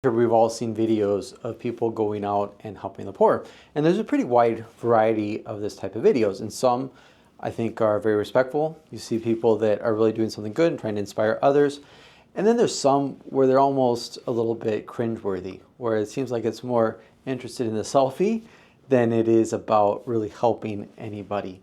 We've all seen videos of people going out and helping the poor. And there's a pretty wide variety of this type of videos. And some, I think, are very respectful. You see people that are really doing something good and trying to inspire others. And then there's some where they're almost a little bit cringeworthy, where it seems like it's more interested in the selfie than it is about really helping anybody.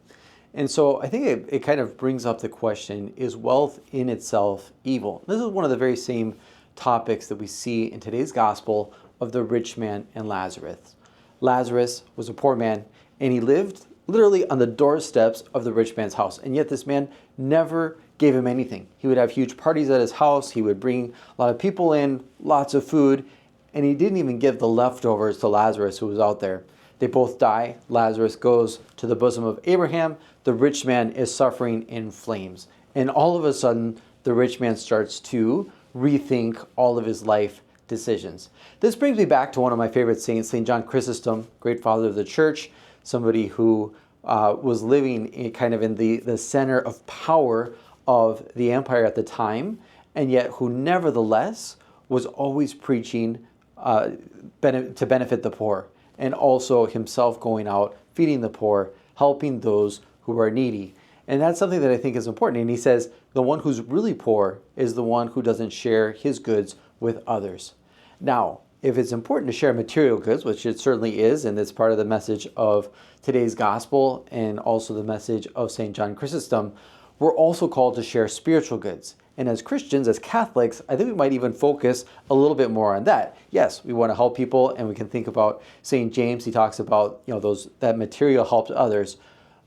And so I think it kind of brings up the question, is wealth in itself evil? This is one of the very same topics that we see in today's gospel of the rich man and Lazarus. Lazarus was a poor man, and he lived literally on the doorsteps of the rich man's house. And yet this man never gave him anything. He would have huge parties at his house. He would bring a lot of people in, lots of food, and he didn't even give the leftovers to Lazarus, who was out there. They both die. Lazarus goes to the bosom of Abraham. The rich man is suffering in flames. And all of a sudden, the rich man starts to rethink all of his life decisions. This brings me back to one of my favorite saints, St. John Chrysostom, great father of the church, somebody who was living in the center of power of the empire at the time, and yet who nevertheless was always preaching to benefit the poor, and also himself going out, feeding the poor, helping those who are needy. And that's something that I think is important. And he says, the one who's really poor is the one who doesn't share his goods with others. Now, if it's important to share material goods, which it certainly is, and it's part of the message of today's gospel and also the message of St. John Chrysostom, we're also called to share spiritual goods. And as Christians, as Catholics, I think we might even focus a little bit more on that. Yes, we want to help people, and we can think about St. James. He talks about that material helps others.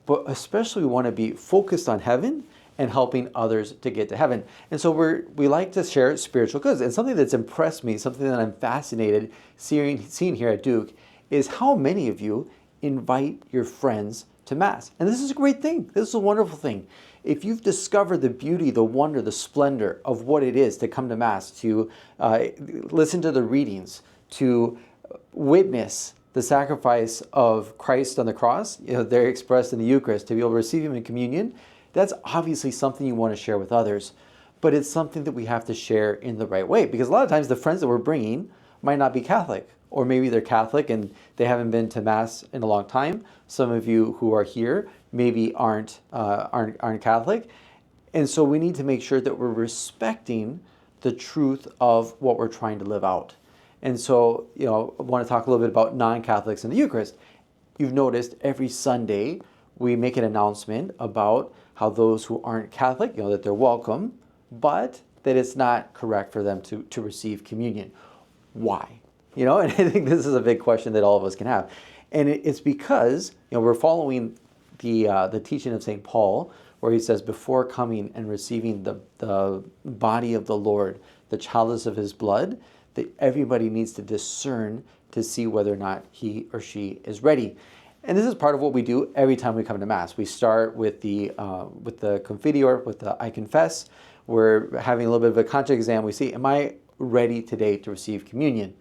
But especially we want to be focused on heaven and helping others to get to heaven. And so we like to share spiritual goods. And something that's impressed me, something that I'm fascinated seeing here at Duke, is how many of you invite your friends to Mass. And this is a great thing. This is a wonderful thing. If you've discovered the beauty, the wonder, the splendor of what it is to come to Mass, to listen to the readings, to witness the sacrifice of Christ on the cross, they're expressed in the Eucharist, to be able to receive Him in communion, that's obviously something you want to share with others. But it's something that we have to share in the right way, because a lot of times the friends that we're bringing might not be Catholic, or maybe they're Catholic and they haven't been to Mass in a long time. Some of you who are here maybe aren't Catholic. And so we need to make sure that we're respecting the truth of what we're trying to live out. And so, I want to talk a little bit about non-Catholics in the Eucharist. You've noticed every Sunday we make an announcement about how those who aren't Catholic, that they're welcome, but that it's not correct for them to receive communion. Why? And I think this is a big question that all of us can have. And it's because, we're following the teaching of St. Paul, where he says, before coming and receiving the body of the Lord, the chalice of His blood, that everybody needs to discern to see whether or not he or she is ready. And this is part of what we do every time we come to Mass. We start with the Confiteor, with the I confess. We're having a little bit of a conscience exam. We see, am I ready today to receive communion?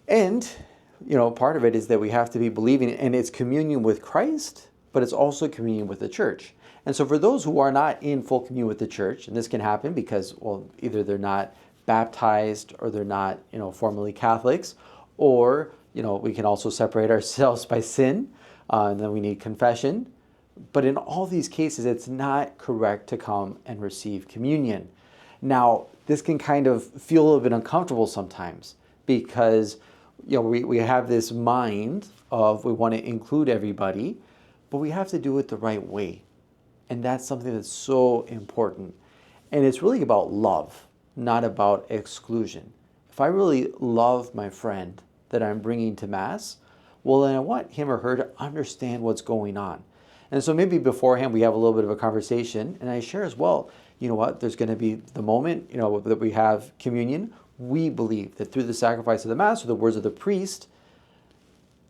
And, part of it is that we have to be believing, and it's communion with Christ, but it's also communion with the Church. And so for those who are not in full communion with the Church, and this can happen because, either they're not baptized or they're not, formally Catholics, or, we can also separate ourselves by sin, and then we need confession. But in all these cases, it's not correct to come and receive communion. Now, this can kind of feel a little bit uncomfortable sometimes because, we have this mind of we want to include everybody, but we have to do it the right way. And that's something that's so important. And it's really about love, not about exclusion. If I really love my friend that I'm bringing to Mass, well, then I want him or her to understand what's going on. And so maybe beforehand we have a little bit of a conversation, and I share as well, there's going to be the moment, that we have communion. We believe that through the sacrifice of the Mass or the words of the priest,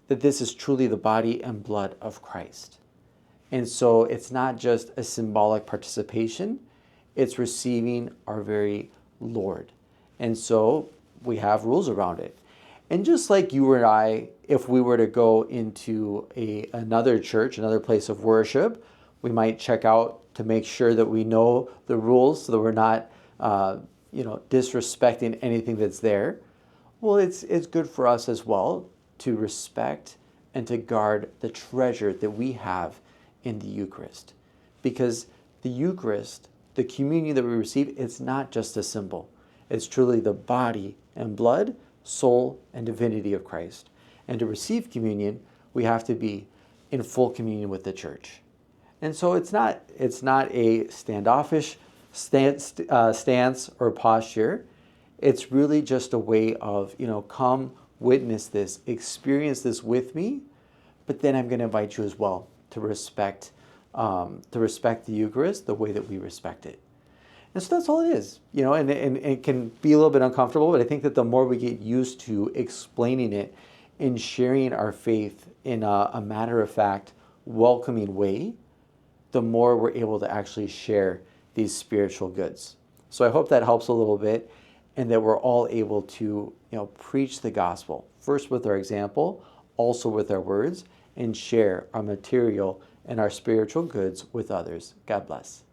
that this is truly the body and blood of Christ. And so it's not just a symbolic participation, it's receiving our very Lord. And so we have rules around it. And just like you and I, if we were to go into another church, another place of worship, we might check out to make sure that we know the rules so that we're not disrespecting anything that's there. Well, it's good for us as well to respect and to guard the treasure that we have in the Eucharist. Because the Eucharist, the communion that we receive, it's not just a symbol. It's truly the body and blood, soul, and divinity of Christ. And to receive communion, we have to be in full communion with the church. And so it's not a standoffish stance or posture. It's really just a way of, come witness this, experience this with me, but then I'm going to invite you as well to respect the Eucharist the way that we respect it. And so that's all it is, and it can be a little bit uncomfortable, but I think that the more we get used to explaining it and sharing our faith in a matter-of-fact, welcoming way, the more we're able to actually share these spiritual goods. So I hope that helps a little bit, and that we're all able to preach the gospel, first with our example, also with our words, and share our material and our spiritual goods with others. God bless.